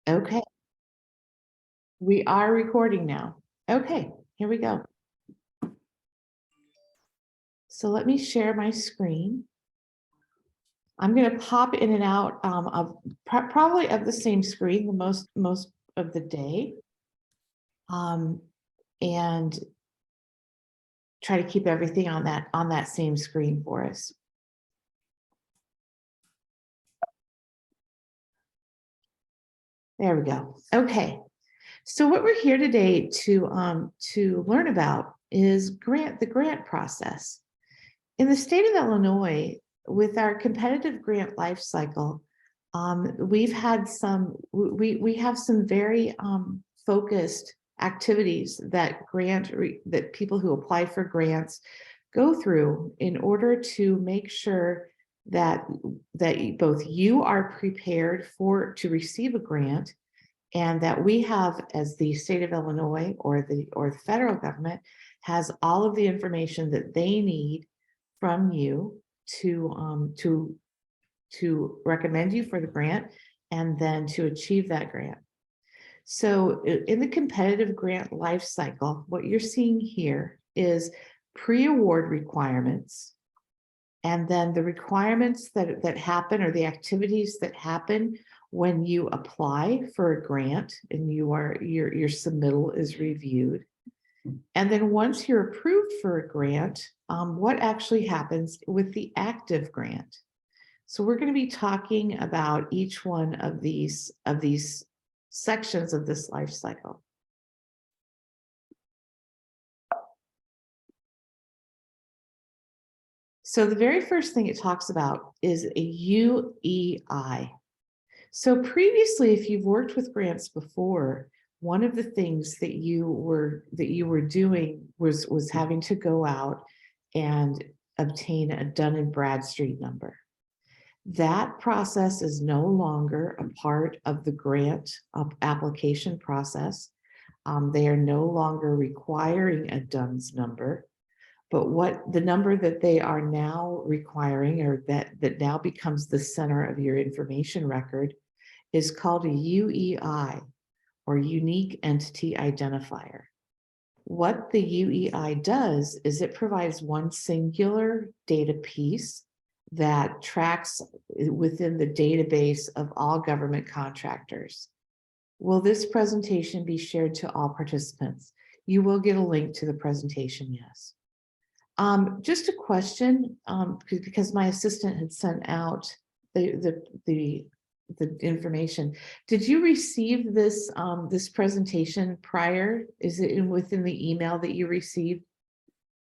Okay, we are recording now. Okay, here we go. So let me share my screen. I'm going to pop in and out of probably of the same screen the most of the day, and try to keep everything on that same screen for us. There we go. Okay. So what we're here today to learn about is the grant process. In the state of Illinois, with our competitive grant life cycle, we have some very focused activities that that people who apply for grants go through in order to make sure that both you are prepared to receive a grant, and that we have, as the state of Illinois or the federal government, has all of the information that they need from you to recommend you for the grant and then to achieve that grant. So in the competitive grant life cycle, what you're seeing here is pre-award requirements, and then the requirements that happen, or the activities that happen when you apply for a grant and your submittal is reviewed. And then once you're approved for a grant, what actually happens with the active grant? So we're going to be talking about each one of these sections of this life cycle. So the very first thing it talks about is a UEI. So previously, if you've worked with grants before, one of the things that you were doing was having to go out and obtain a Dun & Bradstreet number. That process is no longer a part of the grant application process. They are no longer requiring a DUNS number, but what the number that they are now requiring, or that now becomes the center of your information record, is called a UEI, or Unique Entity Identifier. What the UEI does is it provides one singular data piece that tracks within the database of all government contractors. Will this presentation be shared to all participants? You will get a link to the presentation, yes. Just a question, because my assistant had sent out the information. Did you receive this this presentation prior? Is it within the email that you received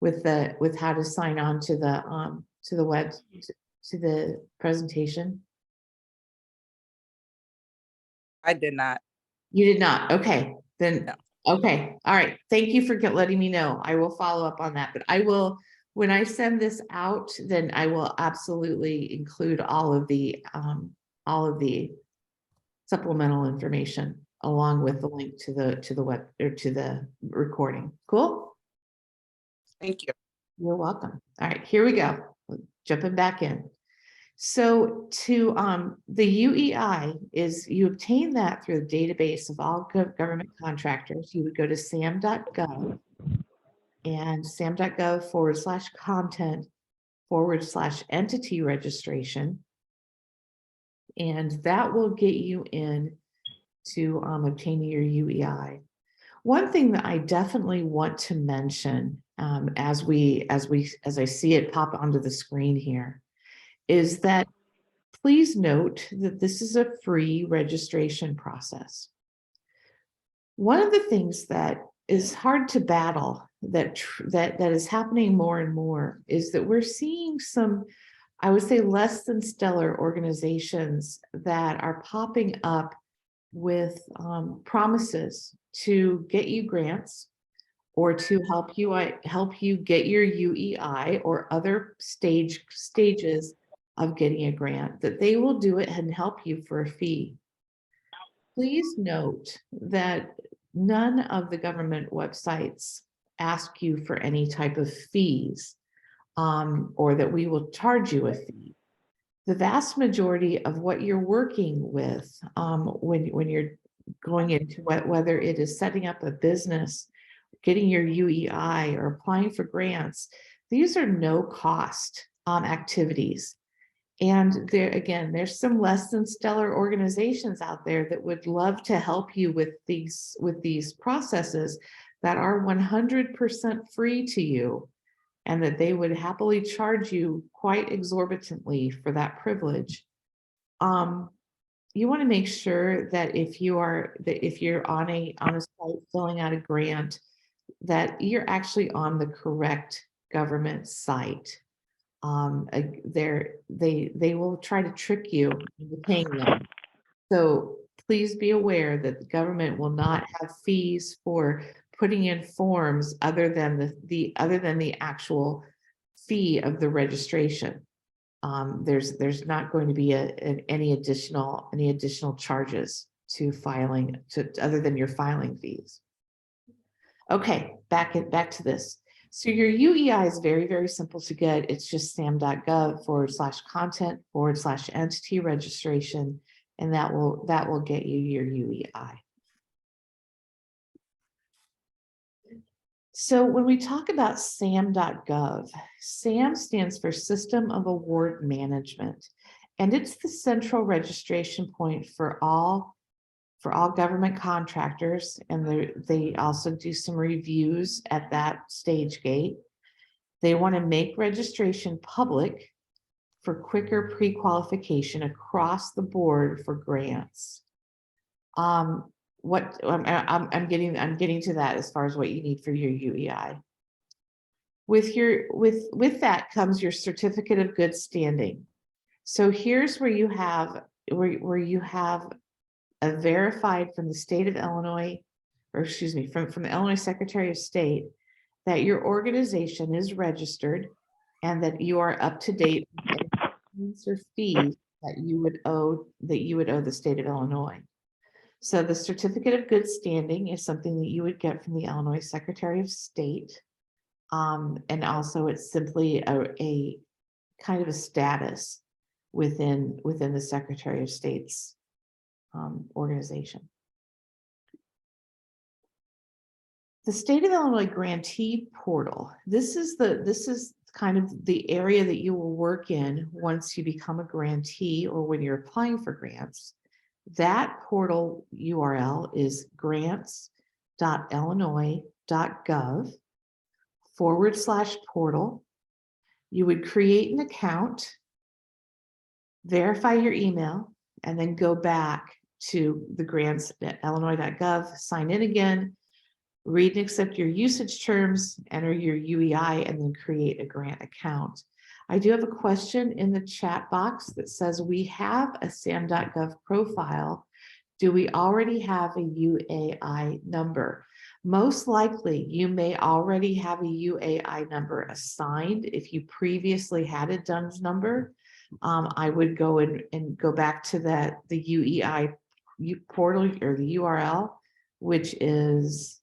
with how to sign on to the web to the presentation? I did not. You did not. Okay, then No. okay. All right. Thank you for letting me know. I will follow up on that, but I will, when I send this out, then I will absolutely include all of the supplemental information along with the link to the web, or to the recording. Cool. Thank you. You're welcome. All right, here we go. Jumping back in. So to the UEI is, you obtain that through the database of all government contractors. You would go to sam.gov and sam.gov/content/entity registration. And that will get you in to obtaining your UEI. One thing that I definitely want to mention as I see it pop onto the screen here is that please note that this is a free registration process. One of the things that is hard to battle that is happening more and more is that we're seeing some, I would say, less than stellar organizations that are popping up with promises to get you grants, or to help you get your UEI or other stages of getting a grant, that they will do it and help you for a fee. Please note that none of the government websites ask you for any type of fees, or that we will charge you a fee. The vast majority of what you're working with when you're going into whether it is setting up a business, getting your UEI, or applying for grants, these are no cost activities. And there again, there's some less than stellar organizations out there that would love to help you with these processes that are 100% free to you, and that they would happily charge you quite exorbitantly for that privilege. You want to make sure that if you're on a site filling out a grant, that you're actually on the correct government site. They will try to trick you into paying them. So please be aware that the government will not have fees for putting in forms other than the actual fee of the registration. There's not going to be any additional charges to filing other than your filing fees. Okay, back to this. So your UEI is very, very simple to get. It's just sam.gov/content/entity registration, and that will get you your UEI. So when we talk about sam.gov, SAM stands for System of Award Management, and it's the central registration point for all government contractors, and they also do some reviews at that stage gate. They want to make registration public for quicker pre-qualification across the board for grants. I'm getting to that as far as what you need for your UEI. With that comes your certificate of good standing. So here's where you have a verified from the state of Illinois, or excuse me, from the Illinois Secretary of State, that your organization is registered and that you are up to date with any or fees that you would owe the state of Illinois. So the certificate of good standing is something that you would get from the Illinois Secretary of State. And also it's simply a kind of a status within the Secretary of State's organization. The state of Illinois grantee portal. This is kind of the area that you will work in once you become a grantee or when you're applying for grants. That portal URL is grants.illinois.gov/portal. You would create an account, verify your email, and then go back to the grants.illinois.gov, sign in again, read and accept your usage terms, enter your UEI, and then create a grant account. I do have a question in the chat box that says, we have a sam.gov profile. Do we already have a UAI number? Most likely, you may already have a UAI number assigned if you previously had a DUNS number. I would go and go back to the UEI portal or the URL, which is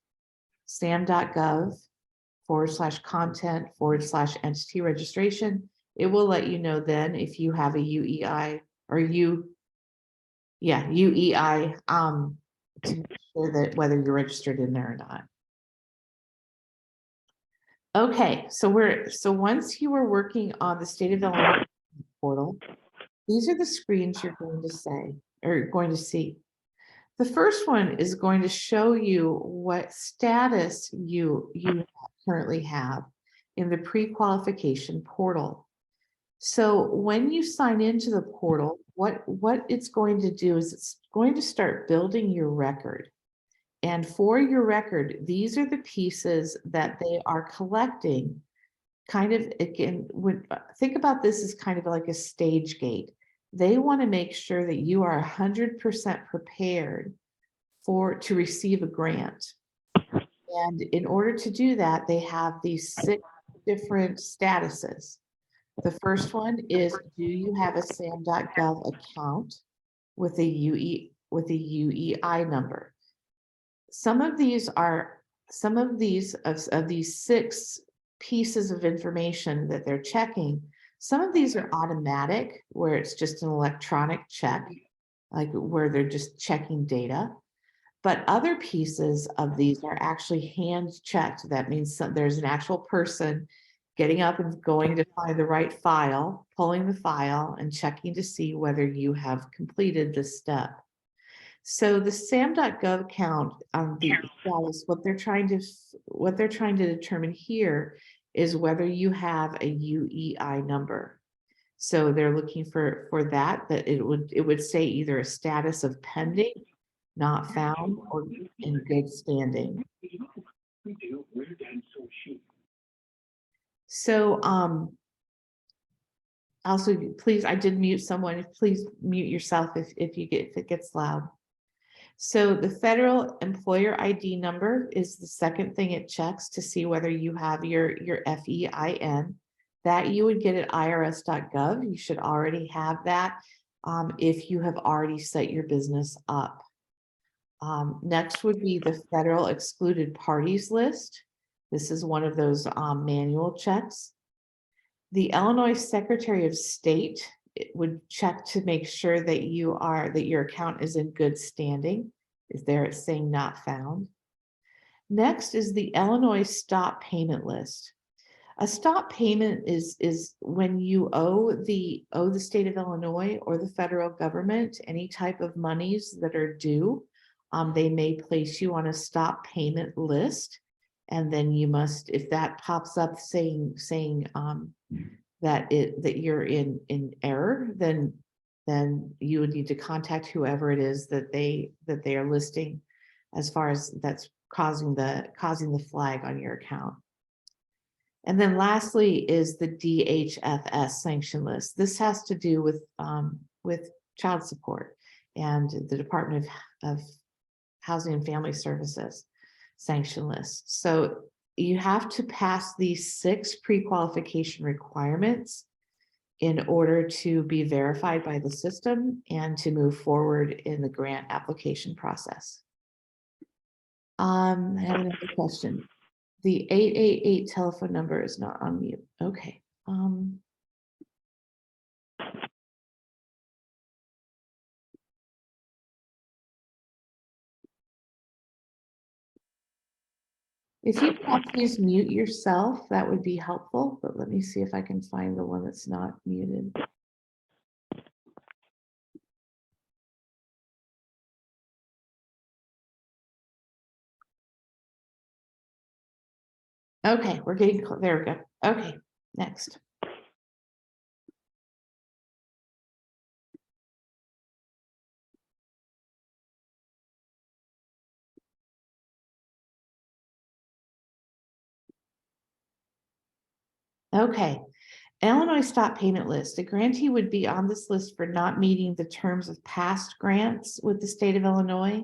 sam.gov/content/entity registration. It will let you know then if you have a UEI or UEI to make sure that whether you're registered in there or not. Okay, so once you are working on the state of Illinois portal, these are the screens you're going to see. The first one is going to show you what status you currently have in the pre-qualification portal. So when you sign into the portal, what it's going to do is it's going to start building your record. And for your record, these are the pieces that they are collecting. Kind of, again, think about this as kind of like a stage gate. They want to make sure that you are 100% prepared to receive a grant. And in order to do that, they have these 6 different statuses. The first one is, do you have a sam.gov account with a UEI number? Some of these 6 pieces of information that they're checking. Some of these are automatic, where it's just an electronic check, like where they're just checking data. But other pieces of these are actually hand checked. That means there's an actual person getting up and going to find the right file, pulling the file and checking to see whether you have completed this step. So the SAM.gov account, the status, what they're trying to determine here is whether you have a UEI number. So they're looking for that it would say either a status of pending, not found, or in good standing. So also please, I did mute someone. Please mute yourself if it gets loud. So the federal employer ID number is the second thing it checks to see whether you have your FEIN. That you would get at irs.gov. You should already have that if you have already set your business up. Next would be the federal excluded parties list. This is one of those manual checks. The Illinois Secretary of State would check to make sure that your account is in good standing. Is there it's saying not found. Next is the Illinois stop payment list. A stop payment is when you owe the state of Illinois or the federal government any type of monies that are due. They may place you on a stop payment list, and then you must, if that pops up saying that you're in error, then you would need to contact whoever it is that they are listing as far as that's causing the flag on your account. And then lastly is the DHFS sanction list. This has to do with child support and the Department of Housing and Family Services sanction list. So you have to pass these 6 pre-qualification requirements in order to be verified by the system and to move forward in the grant application process. I have another question. The 888 telephone number is not on mute. Okay. If you could please mute yourself, that would be helpful, but let me see if I can find the one that's not muted. Okay, we're getting, there we go. Okay, next. Okay, Illinois stop payment list. A grantee would be on this list for not meeting the terms of past grants with the state of Illinois.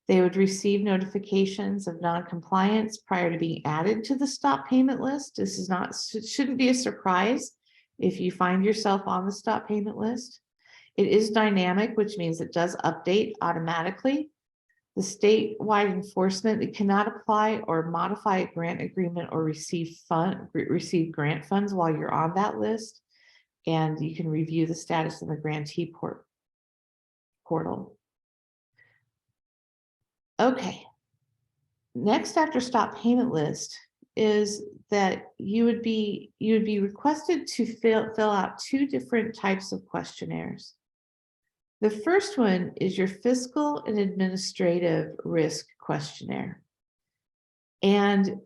They would receive notifications of non-compliance prior to being added to the stop payment list. This is not, shouldn't be a surprise if you find yourself on the stop payment list. It is dynamic, which means it does update automatically. The statewide enforcement, it cannot apply or modify a grant agreement or receive grant funds while you're on that list. And you can review the status in the grantee portal. Okay. Next after stop payment list is that you would be requested to fill out 2 different types of questionnaires. The first one is your fiscal and administrative risk questionnaire. And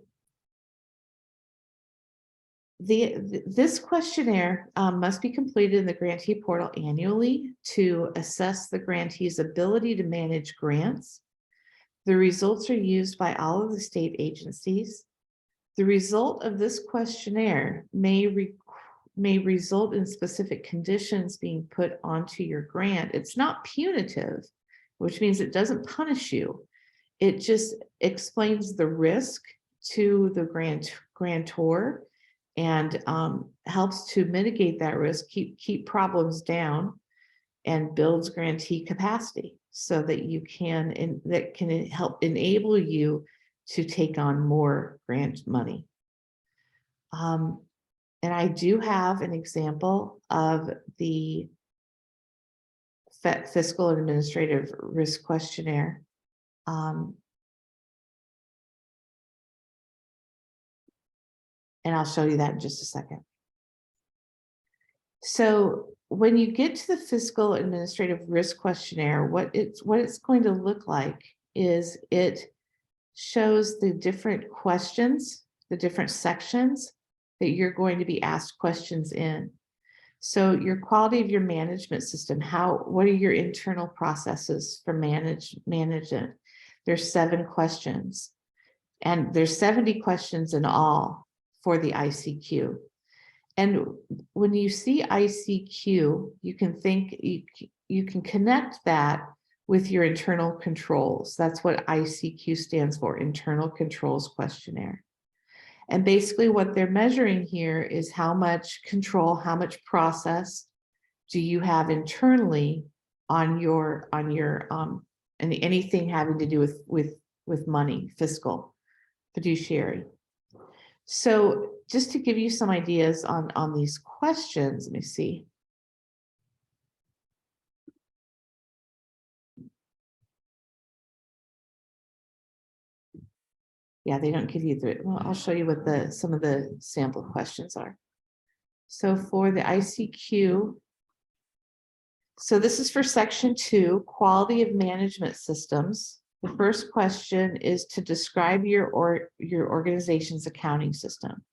this questionnaire must be completed in the grantee portal annually to assess the grantee's ability to manage grants. The results are used by all of the state agencies. The result of this questionnaire may result in specific conditions being put onto your grant. It's not punitive, which means it doesn't punish you. It just explains the risk to the grantor and helps to mitigate that risk, keep problems down, and builds grantee capacity so that you can, and that can help enable you to take on more grant money. And I do have an example of the fiscal and administrative risk questionnaire And I'll show you that in just a second. So when you get to the fiscal administrative risk questionnaire, what it's going to look like is it shows the different questions, the different sections that you're going to be asked questions in. So your quality of your management system, what are your internal processes for management? There's 7 questions, and there's 70 questions in all for the ICQ. And when you see ICQ, you can think, you can connect that with your internal controls. That's what ICQ stands for, Internal Controls Questionnaire. And basically what they're measuring here is how much control, how much process do you have internally on your and anything having to do with money, fiscal, fiduciary. So just to give you some ideas on these questions, let me see. Yeah, they don't give you well, I'll show you what some of the sample questions are. So for the ICQ, so this is for section 2, quality of management systems. The first question is to describe your organization's accounting system.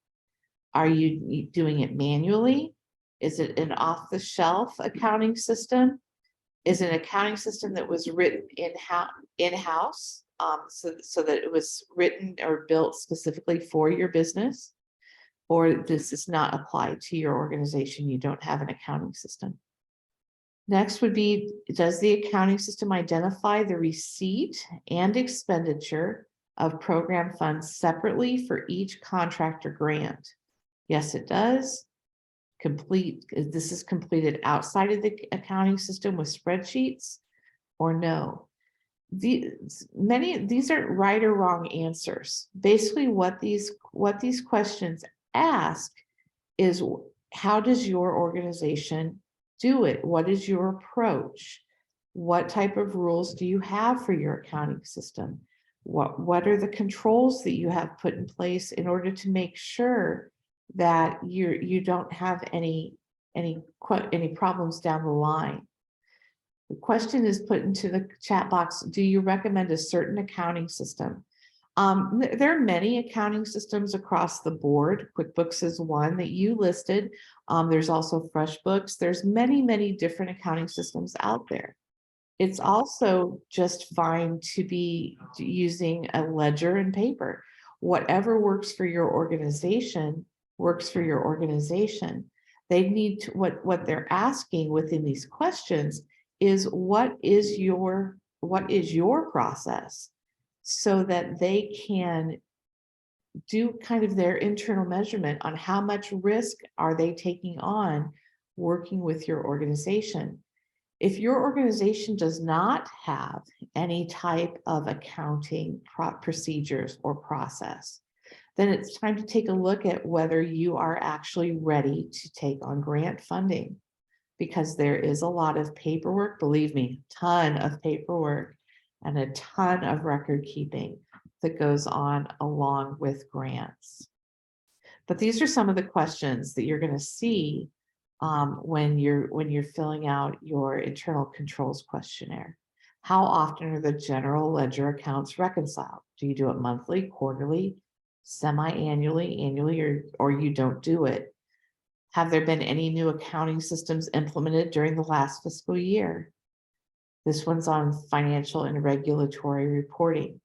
Are you doing it manually? Is it an off-the-shelf accounting system? Is it an accounting system that was written in-house, so that it was written or built specifically for your business? Or this does not apply to your organization, you don't have an accounting system? Next would be, does the accounting system identify the receipt and expenditure of program funds separately for each contract or grant? Yes, it does. This is completed outside of the accounting system with spreadsheets, or no? These aren't right or wrong answers. Basically, what these questions ask is, how does your organization do it? What is your approach? What type of rules do you have for your accounting system? What are the controls that you have put in place in order to make sure that you don't have any problems down the line? The question is put into the chat box. Do you recommend a certain accounting system? There are many accounting systems across the board. QuickBooks is one that you listed. There's also FreshBooks. There's many different accounting systems out there. It's also just fine to be using a ledger and paper. Whatever works for your organization works for your organization. They need to, what they're asking within these questions is, what is your process, so that they can do kind of their internal measurement on how much risk are they taking on working with your organization. If your organization does not have any type of accounting procedures or process, then it's time to take a look at whether you are actually ready to take on grant funding, because there is a lot of paperwork, believe me, a ton of paperwork and a ton of record keeping that goes on along with grants. But these are some of the questions that you're going to see when you're filling out your internal controls questionnaire. How often are the general ledger accounts reconciled? Do you do it monthly, quarterly, semi-annually, annually, or you don't do it? Have there been any new accounting systems implemented during the last fiscal year? This one's on financial and regulatory reporting.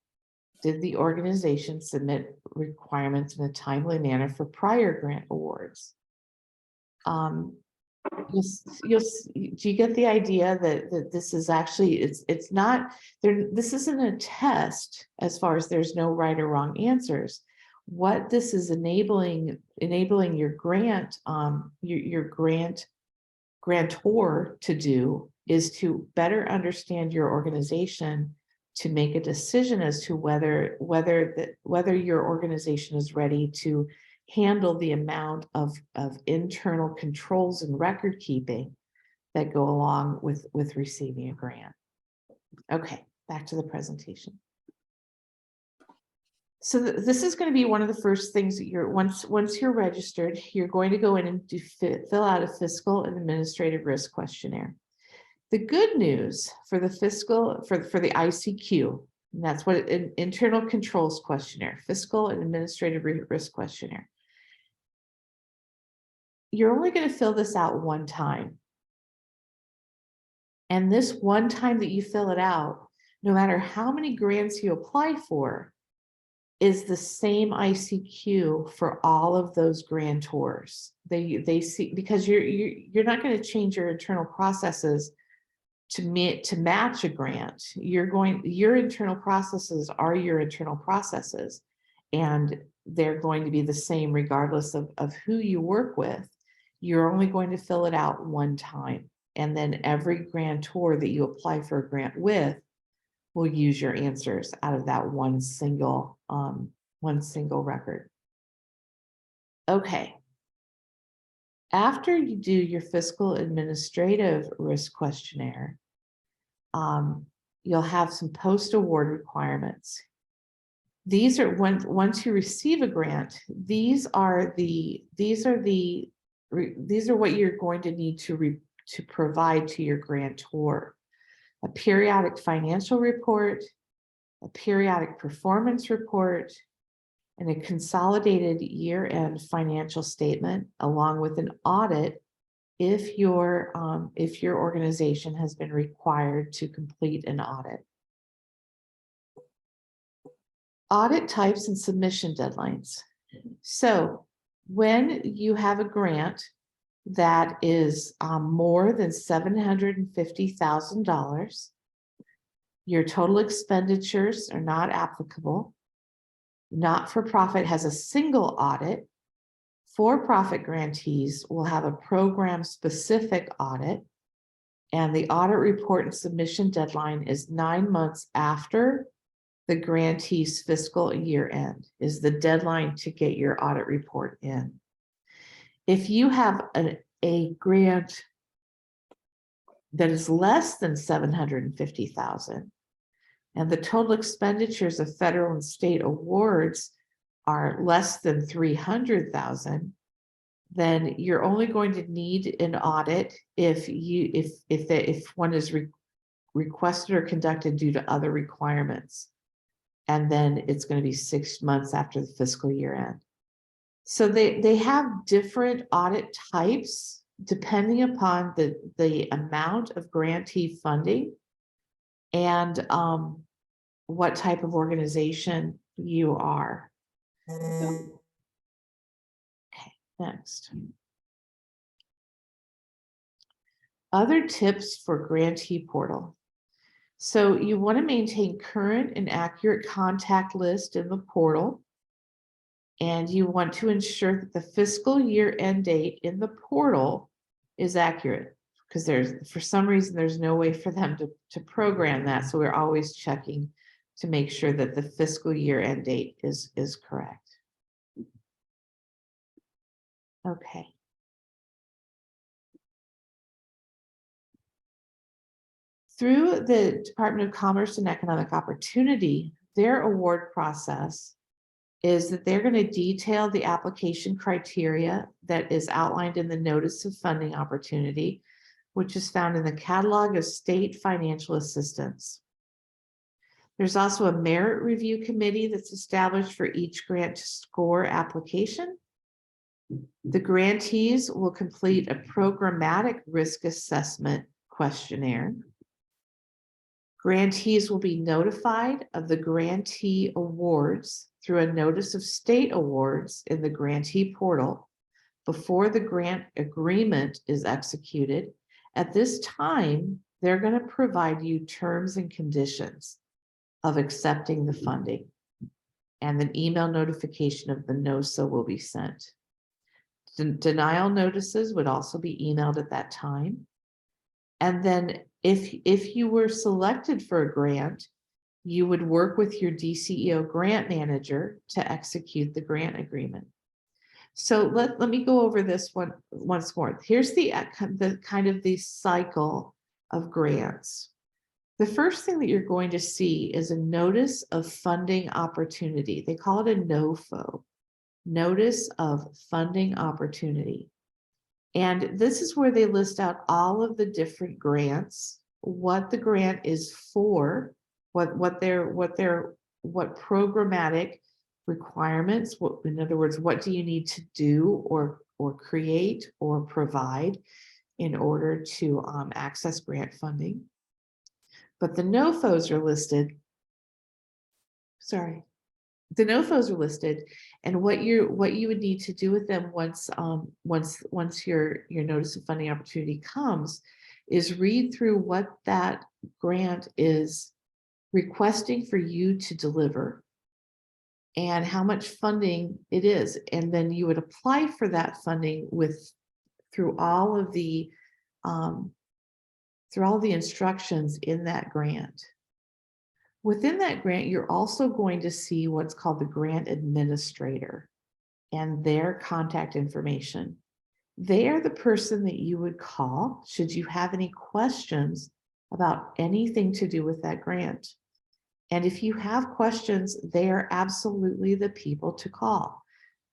Did the organization submit requirements in a timely manner for prior grant awards? Do you get the idea that this is actually, it's not there, this isn't a test as far as there's no right or wrong answers. What this is enabling your grant, your grantor to do is to better understand your organization, to make a decision as to whether your organization is ready to handle the amount of internal controls and record keeping that go along with receiving a grant. Okay, back to the presentation. So this is going to be one of the first things that once you're registered, you're going to go in and fill out a fiscal and administrative risk questionnaire. The good news for the for the ICQ, and that's what an internal controls questionnaire, fiscal and administrative risk questionnaire. You're only going to fill this out one time. And this one time that you fill it out, no matter how many grants you apply for, is the same ICQ for all of those grantors. They see, because you're not going to change your internal processes to match a grant. Your internal processes are your internal processes, and they're going to be the same regardless of who you work with. You're only going to fill it out one time, and then every grantor that you apply for a grant with will use your answers out of that one single record. Okay. After you do your fiscal administrative risk questionnaire, you'll have some post-award requirements. These are once you receive a grant, these are what you're going to need to provide to your grantor: a periodic financial report, a periodic performance report, and a consolidated year-end financial statement, along with an audit if your organization has been required to complete an audit. Audit types and submission deadlines. So when you have a grant that is more than $750,000, your total expenditures are not applicable. Not-for-profit has a single audit. For-profit grantees will have a program-specific audit, and the audit report and submission deadline is 9 months after the grantee's fiscal year end is the deadline to get your audit report in. If you have a grant that is less than $750,000, and the total expenditures of federal and state awards are less than $300,000, then you're only going to need an audit if one is requested or conducted due to other requirements. And then it's going to be 6 months after the fiscal year end. So they have different audit types depending upon the amount of grantee funding and what type of organization you are. Okay, next. Other tips for grantee portal. So you want to maintain current and accurate contact list in the portal. And you want to ensure that the fiscal year end date in the portal is accurate, because for some reason, there's no way for them to program that. So we're always checking to make sure that the fiscal year end date is correct. Okay. Through the Department of Commerce and Economic Opportunity, their award process is that they're going to detail the application criteria that is outlined in the Notice of Funding Opportunity, which is found in the Catalog of State Financial Assistance. There's also a merit review committee that's established for each grant to score application. The grantees will complete a programmatic risk assessment questionnaire. Grantees will be notified of the grantee awards through a notice of state awards in the grantee portal before the grant agreement is executed. At this time, they're going to provide you terms and conditions of accepting the funding, and an email notification of the NOSA will be sent. Denial notices would also be emailed at that time. And then if you were selected for a grant, you would work with your DCEO grant manager to execute the grant agreement. So let me go over this one once more. Here's the kind of the cycle of grants. The first thing that you're going to see is a notice of funding opportunity. They call it a NOFO, notice of funding opportunity. And this is where they list out all of the different grants, what the grant is for, what programmatic requirements, in other words, what do you need to do or create or provide in order to access grant funding. But the NOFOs are listed. Sorry. The NOFOs are listed, and what you would need to do with them once your notice of funding opportunity comes is read through what that grant is requesting for you to deliver and how much funding it is, and then you would apply for that funding through all of the instructions in that grant. Within that grant, you're also going to see what's called the grant administrator and their contact information. They are the person that you would call should you have any questions about anything to do with that grant. And if you have questions, they are absolutely the people to call.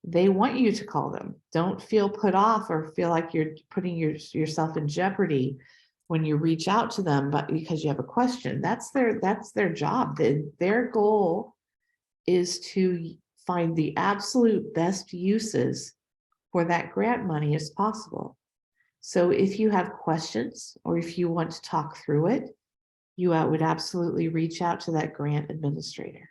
They want you to call them. Don't feel put off or feel like you're putting yourself in jeopardy when you reach out to them, but because you have a question. That's their job. Their goal is to find the absolute best uses for that grant money as possible. So if you have questions or if you want to talk through it, you would absolutely reach out to that grant administrator.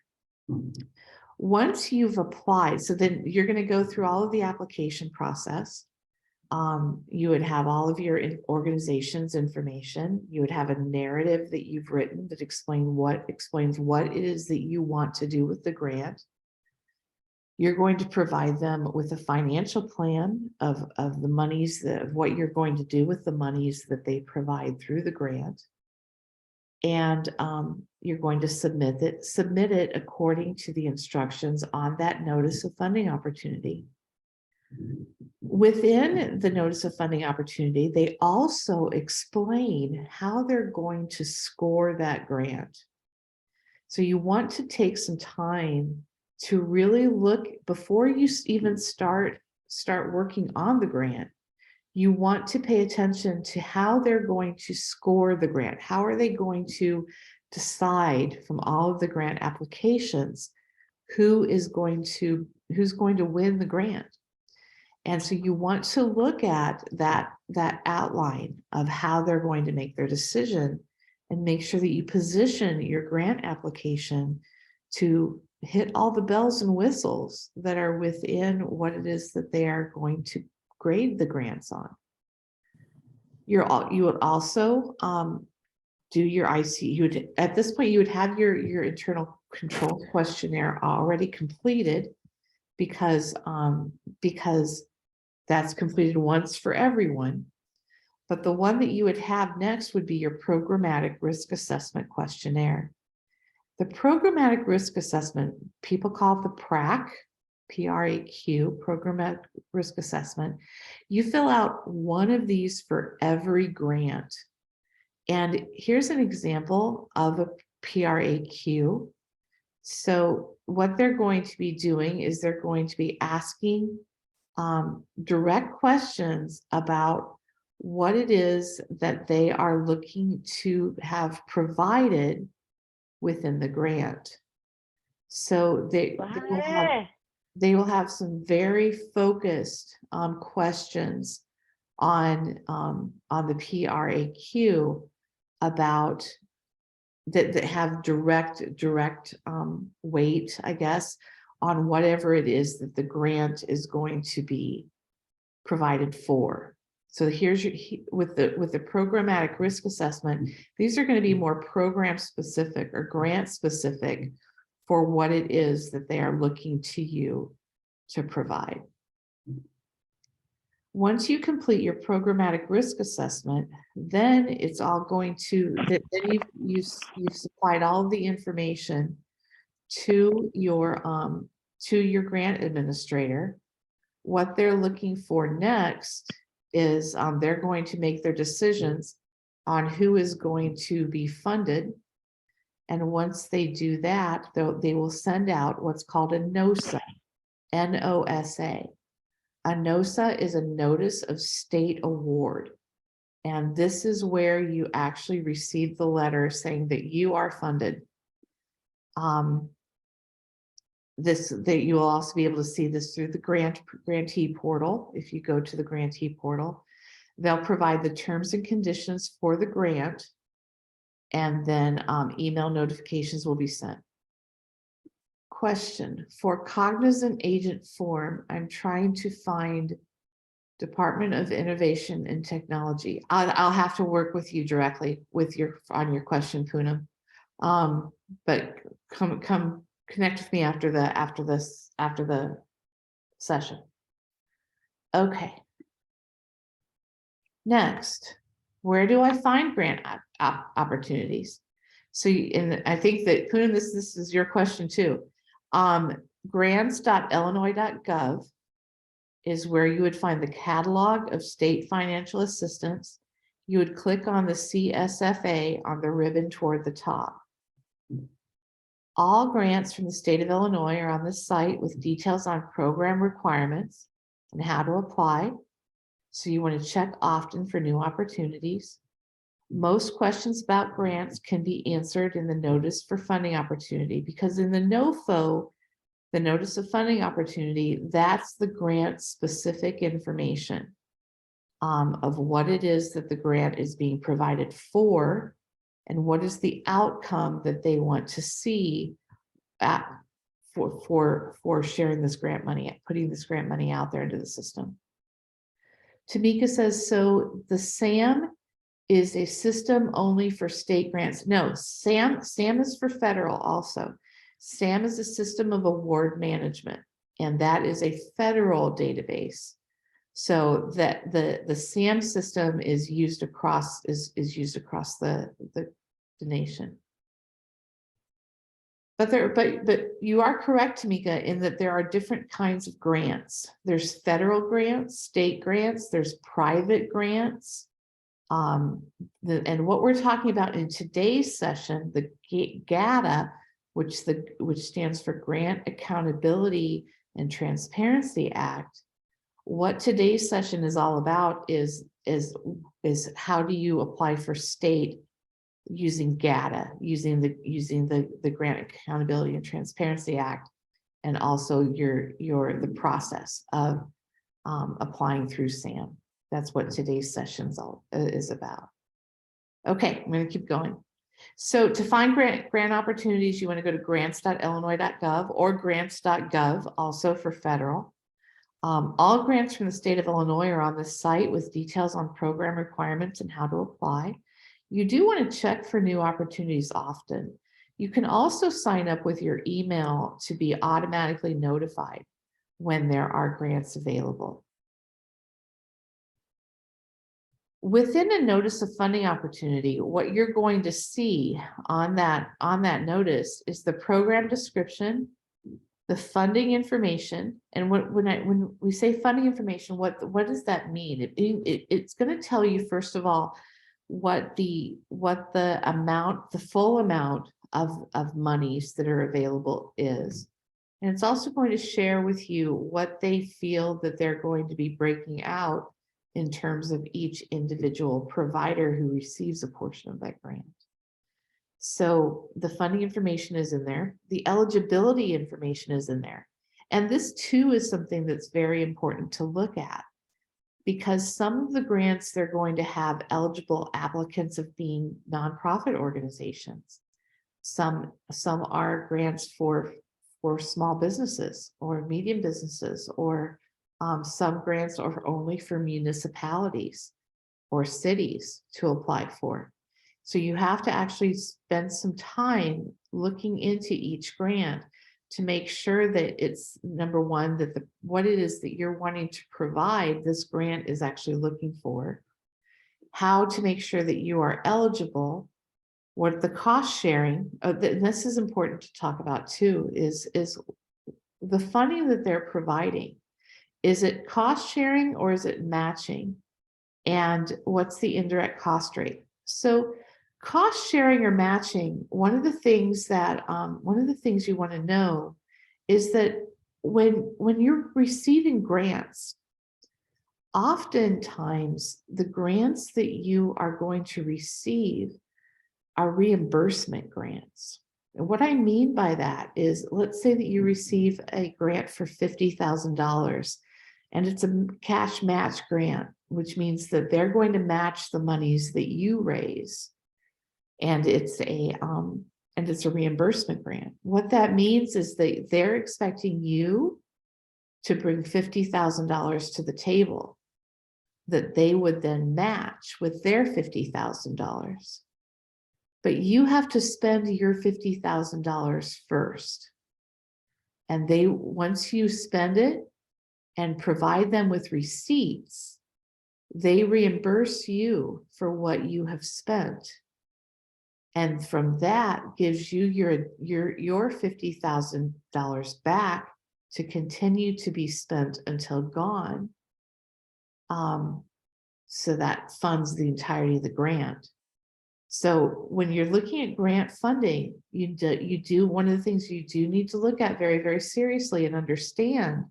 Once you've applied, so then you're going to go through all of the application process. You would have all of your organization's information. You would have a narrative that you've written that explains what it is that you want to do with the grant. You're going to provide them with a financial plan of the monies, of what you're going to do with the monies that they provide through the grant. And you're going to submit it according to the instructions on that notice of funding opportunity. Within the notice of funding opportunity, they also explain how they're going to score that grant. So you want to take some time to really look before you even start working on the grant. You want to pay attention to how they're going to score the grant. How are they going to decide from all of the grant applications who's going to win the grant? And so you want to look at that outline of how they're going to make their decision and make sure that you position your grant application to hit all the bells and whistles that are within what it is that they are going to grade the grants on. You would also do your IC. At this point, you would have your internal control questionnaire already completed because that's completed once for everyone. But the one that you would have next would be your programmatic risk assessment questionnaire. The programmatic risk assessment, people call it the PRAQ, P-R-A-Q, programmatic risk assessment. You fill out one of these for every grant. And here's an example of a PRAQ. So what they're going to be doing is they're going to be asking direct questions about what it is that they are looking to have provided within the grant. So they will have some very focused questions on the PRAQ about that have direct weight, I guess, on whatever it is that the grant is going to be provided for. So here's with the programmatic risk assessment, these are going to be more program specific or grant specific for what it is that they are looking to you to provide. Once you complete your programmatic risk assessment, then it's all going to, then you've supplied all of the information to your grant administrator. What they're looking for next is they're going to make their decisions on who is going to be funded And once they do that, they will send out what's called a NOSA, N-O-S-A. A NOSA is a Notice of State Award. And this is where you actually receive the letter saying that you are funded. That you will also be able to see this through the grantee portal. If you go to the grantee portal, they'll provide the terms and conditions for the grant, and then email notifications will be sent. Question: for cognizant agent form, I'm trying to find Department of Innovation and Technology. I'll have to work with you directly on your question, Poonam. But come connect with me after the session. Okay. Next, where do I find grant opportunities? So, and I think that Poonam, this is your question too. Grants.illinois.gov is where you would find the catalog of state financial assistance. You would click on the CSFA on the ribbon toward the top. All grants from the state of Illinois are on this site with details on program requirements and how to apply. So you want to check often for new opportunities. Most questions about grants can be answered in the notice for funding opportunity, because in the NOFO, the notice of funding opportunity, that's the grant specific information of what it is that the grant is being provided for, and what is the outcome that they want to see for sharing this grant money, putting this grant money out there into the system. Tamika says, so the SAM is a system only for state grants. No, SAM is for federal also. SAM is a system of award management, and that is a federal database. So that the SAM system is used across the nation. But you are correct, Tamika, in that there are different kinds of grants. There's federal grants, state grants, there's private grants. And what we're talking about in today's session, the GATA, which stands for Grant Accountability and Transparency Act. What today's session is all about is how do you apply for state using GATA, using the Grant Accountability and Transparency Act, and also the process of applying through SAM. That's what today's session is about. Okay, I'm going to keep going. So to find grant opportunities, you want to go to grants.illinois.gov or grants.gov, also for federal. All grants from the state of Illinois are on this site with details on program requirements and how to apply. You do want to check for new opportunities often. You can also sign up with your email to be automatically notified when there are grants available. Within a notice of funding opportunity, what you're going to see on that notice is the program description, the funding information. And when we say funding information, what does that mean? It's going to tell you, first of all, what the amount, the full amount of monies that are available is. And it's also going to share with you what they feel that they're going to be breaking out in terms of each individual provider who receives a portion of that grant. So the funding information is in there. The eligibility information is in there. And this too is something that's very important to look at, because some of the grants, they're going to have eligible applicants of being nonprofit organizations. Some are grants for small businesses or medium businesses, or some grants are only for municipalities or cities to apply for. So you have to actually spend some time looking into each grant to make sure that it's, number one, that what it is that you're wanting to provide, this grant is actually looking for, how to make sure that you are eligible, what the cost sharing, this is important to talk about too, is the funding that they're providing. Is it cost sharing or is it matching? And what's the indirect cost rate? So Cost sharing or matching, one of the things you want to know is that when you're receiving grants, oftentimes the grants that you are going to receive are reimbursement grants. And what I mean by that is, let's say that you receive a grant for $50,000 and it's a cash match grant, which means that they're going to match the monies that you raise. And it's a reimbursement grant. What that means is that they're expecting you to bring $50,000 to the table that they would then match with their $50,000. But you have to spend your $50,000 first. And once you spend it and provide them with receipts, they reimburse you for what you have spent. And from that gives you your $50,000 back to continue to be spent until gone. So that funds the entirety of the grant. So when you're looking at grant funding, one of the things you do need to look at very, very seriously and understand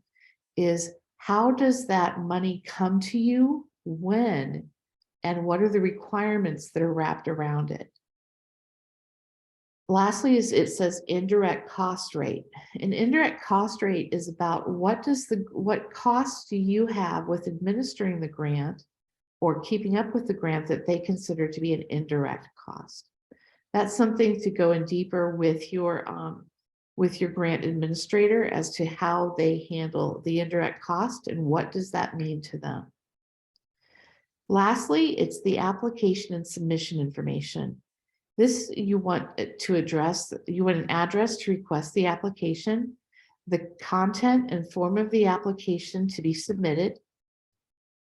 is, how does that money come to you, when, and what are the requirements that are wrapped around it? Lastly, it says indirect cost rate. An indirect cost rate is about what costs do you have with administering the grant or keeping up with the grant that they consider to be an indirect cost. That's something to go in deeper with your grant administrator as to how they handle the indirect cost and what does that mean to them. Lastly, it's the application and submission information. This you want to address, you want an address to request the application, the content and form of the application to be submitted,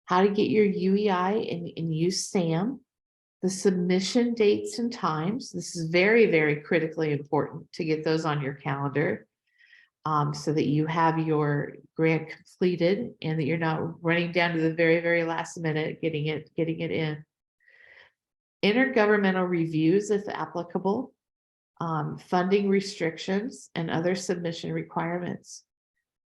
how to get your UEI and use SAM, the submission dates and times. This is very, very critically important to get those on your calendar so that you have your grant completed and that you're not running down to the very, very last minute getting it in. Intergovernmental reviews, if applicable, funding restrictions, and other submission requirements.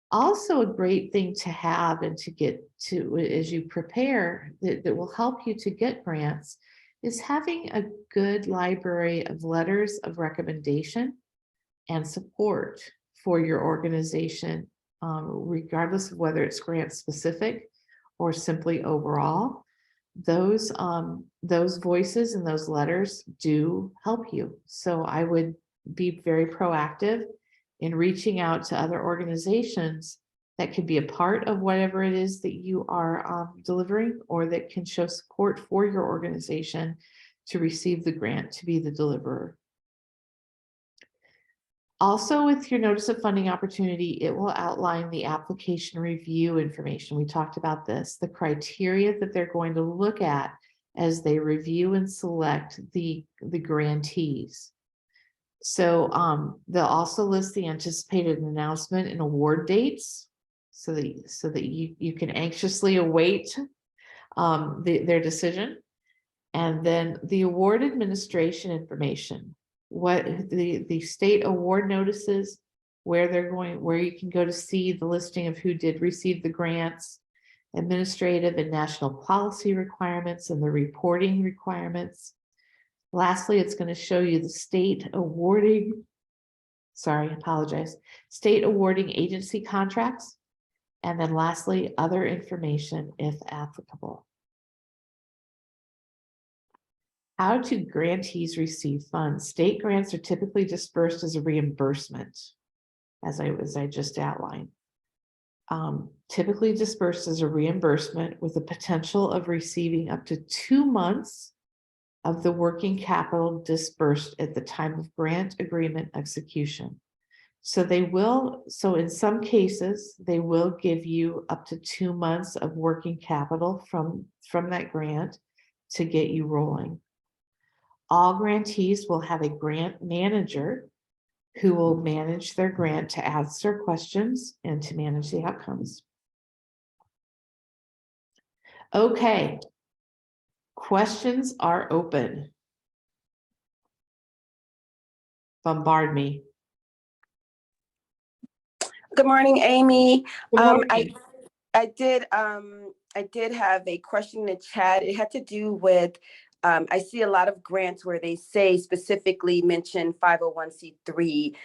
Also a great thing to have and to get to as you prepare that will help you to get grants is having a good library of letters of recommendation and support for your organization, regardless of whether it's grant specific or simply overall. Those voices and those letters do help you. So I would be very proactive in reaching out to other organizations that could be a part of whatever it is that you are delivering, or that can show support for your organization to receive the grant to be the deliverer. Also, with your notice of funding opportunity, it will outline the application review information. We talked about this, the criteria that they're going to look at as they review and select the grantees. So they'll also list the anticipated announcement and award dates so that you can anxiously await their decision. And then the award administration information, what the state award notices, where they're going, where you can go to see the listing of who did receive the grants, administrative and national policy requirements and the reporting requirements. Lastly, it's going to show you the state awarding agency contracts. And then lastly, other information if applicable. How do grantees receive funds? State grants are typically dispersed as a reimbursement, as I just outlined. Typically dispersed as a reimbursement with the potential of receiving up to 2 months of the working capital dispersed at the time of grant agreement execution. So in some cases, they will give you up to 2 months of working capital from that grant to get you rolling. All grantees will have a grant manager who will manage their grant to answer questions and to manage the outcomes. Okay, questions are open. bombard me. Good morning, Amy. Good morning. I did have a question in the chat. It had to do with I see a lot of grants where they say specifically mention 501c3.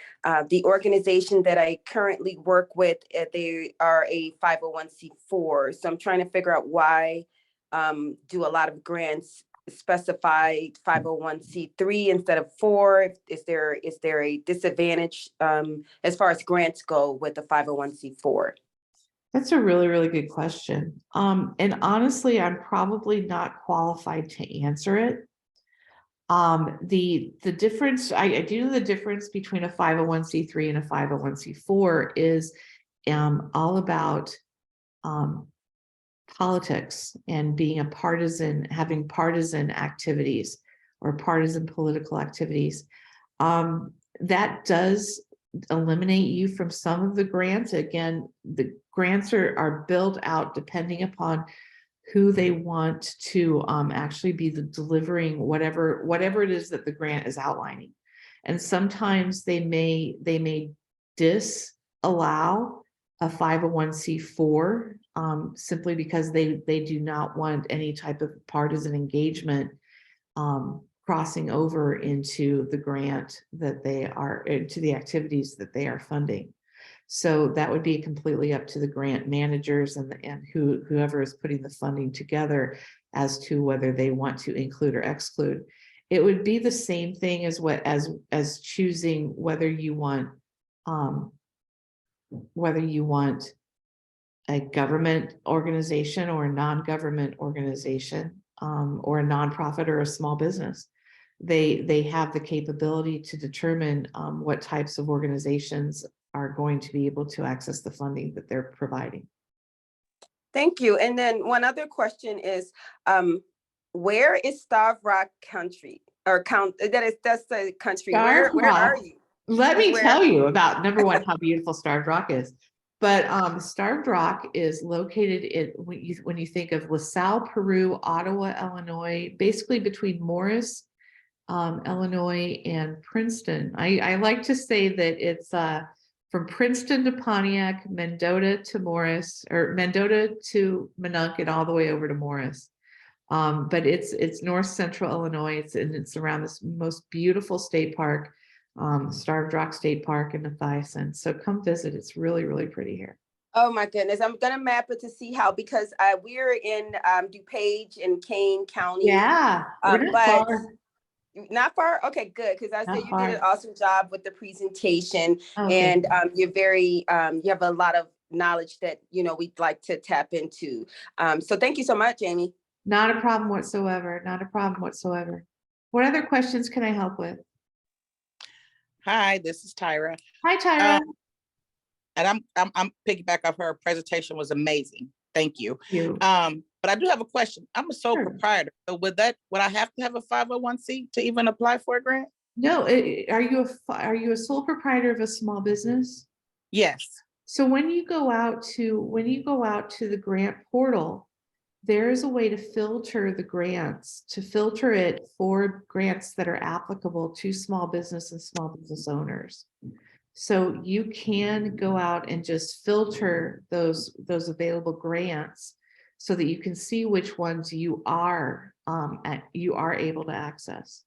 The organization that I currently work with, they are a 501c4. So I'm trying to figure out why do a lot of grants specify 501c3 instead of 4? Is there a disadvantage as far as grants go with the 501c4? That's a really, really good question. And honestly, I'm probably not qualified to answer it. The difference, I do know the difference between a 501c3 and a 501c4 is all about politics and being a partisan, having partisan activities or partisan political activities. That does eliminate you from some of the grants. Again, the grants are built out depending upon who they want to actually be the delivering whatever it is that the grant is outlining. And sometimes they may disallow a 501c4 simply because they do not want any type of partisan engagement crossing over into the grant that they are, into the activities that they are funding. So that would be completely up to the grant managers and whoever is putting the funding together as to whether they want to include or exclude. It would be the same thing as choosing whether you want a government organization or a non-government organization, or a nonprofit or a small business. They have the capability to determine what types of organizations are going to be able to access the funding that they're providing. Thank you. And then one other question is, where is Starved Rock country or count? That's the country. Where are you? Let me tell you about, number one, how beautiful Starved Rock is. But Starved Rock is located in, when you think of LaSalle, Peru, Ottawa, Illinois, basically between Morris, Illinois, and Princeton. I like to say that it's from Princeton to Pontiac, Mendota to Morris, or Mendota to Minot, and all the way over to Morris. But it's north central Illinois. It's around this most beautiful state park, Starved Rock State Park in Mathiasen. So come visit. It's really, really pretty here. Oh my goodness. I'm going to map it to see how, because we're in DuPage and Kane County. Yeah, we're not far. Not far. Okay, good. Because I said you far. did an awesome job with the presentation, Okay. and you're very, you have a lot of knowledge that, we'd like to tap into. So thank you so much, Amy. Not a problem whatsoever. Not a problem whatsoever. What other questions can I help with? Hi, this is Tyra. Hi, Tyra. And I'm piggyback off her presentation was amazing. Thank you. You. But I do have a question. I'm a sole proprietor. So would I have to have a 501c to even apply for a grant? No. Are you a sole proprietor of a small business? Yes. So when you go out to the grant portal, there's a way to filter the grants, to filter it for grants that are applicable to small business and small business owners. So you can go out and just filter those available grants so that you can see which ones you are able to access.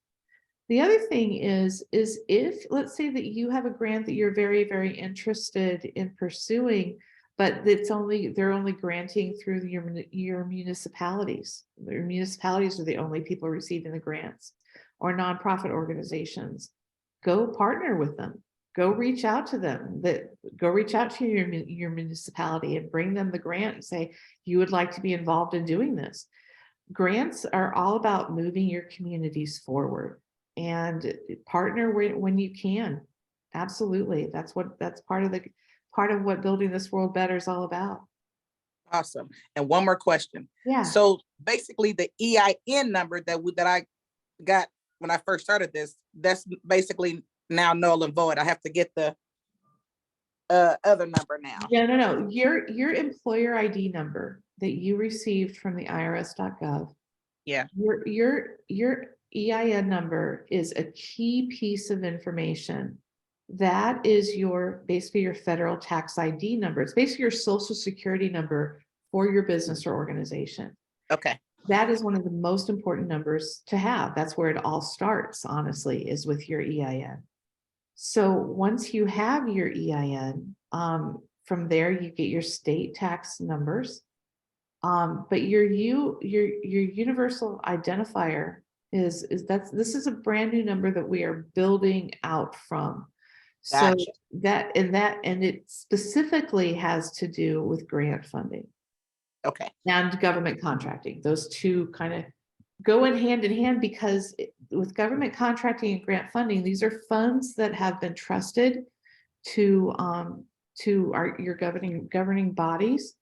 The other thing is if, let's say that you have a grant that you're very, very interested in pursuing, but they're only granting through your municipalities. Your municipalities are the only people receiving the grants, or nonprofit organizations. Go partner with them. Go reach out to them. Go reach out to your municipality and bring them the grant and say, you would like to be involved in doing this. Grants are all about moving your communities forward, and partner when you can. Absolutely. That's part of what building this world better is all about. Awesome. And one more question. Yeah. So basically the EIN number that I got when I first started this, that's basically now null and void. I have to get the other number now. Yeah, no. Your employer ID number that you received from the IRS.gov. Yeah. Your EIN number is a key piece of information. That is basically your federal tax ID number. It's basically your social security number for your business or organization. Okay. That is one of the most important numbers to have. That's where it all starts, honestly, is with your EIN. So once you have your EIN, from there you get your state tax numbers. But your universal identifier this is a brand new number that we are building out from. So Gotcha. and it specifically has to do with grant funding Okay. and government contracting. Those two kind of go in hand because with government contracting and grant funding, these are funds that have been trusted to your governing bodies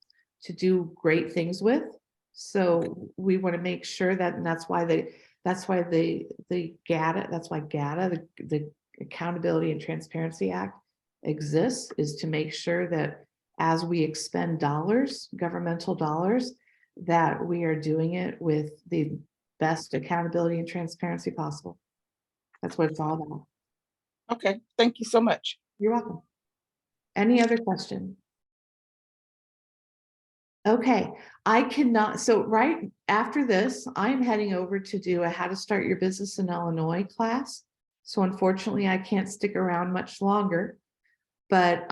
to do great things with. So we want to make sure that, and that's why the GATA, the Accountability and Transparency Act exists, is to make sure that as we expend dollars, governmental dollars, that we are doing it with the best accountability and transparency possible. That's what it's all about. Okay. Thank you so much. You're welcome. Any other question? Okay, I cannot, so right after this, I'm heading over to do a How to Start Your Business in Illinois class. So unfortunately, I can't stick around much longer. But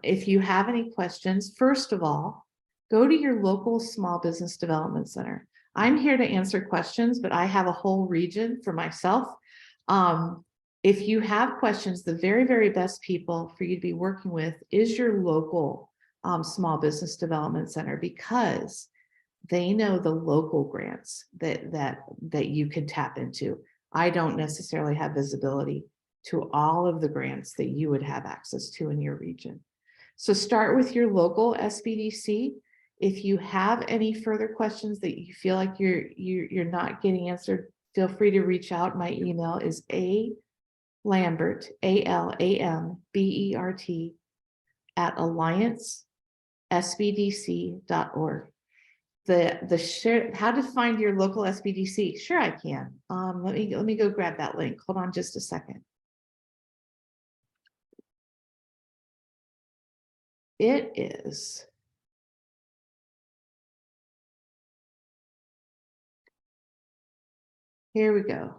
if you have any questions, first of all, go to your local small business development center. I'm here to answer questions, but I have a whole region for myself. If you have questions, the very, very best people for you to be working with is your local small business development center, because they know the local grants that you can tap into. I don't necessarily have visibility to all of the grants that you would have access to in your region. So start with your local SBDC. If you have any further questions that you feel like you're not getting answered, feel free to reach out. My email is alambert, ALAMBERT @alliancesbdc.org. How to find your local SBDC? Sure, I can. Let me go grab that link. Hold on just a second. It is here we go.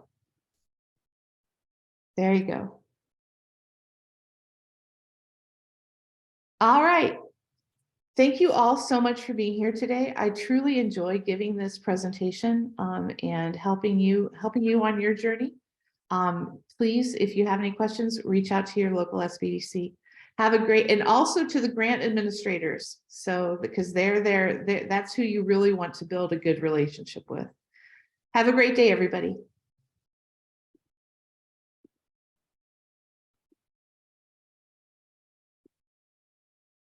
There you go. All right. Thank you all so much for being here today. I truly enjoy giving this presentation and helping you on your journey. Please, if you have any questions, reach out to your local SBDC. Have a great, and also to the grant administrators. So, because that's who you really want to build a good relationship with. Have a great day, everybody.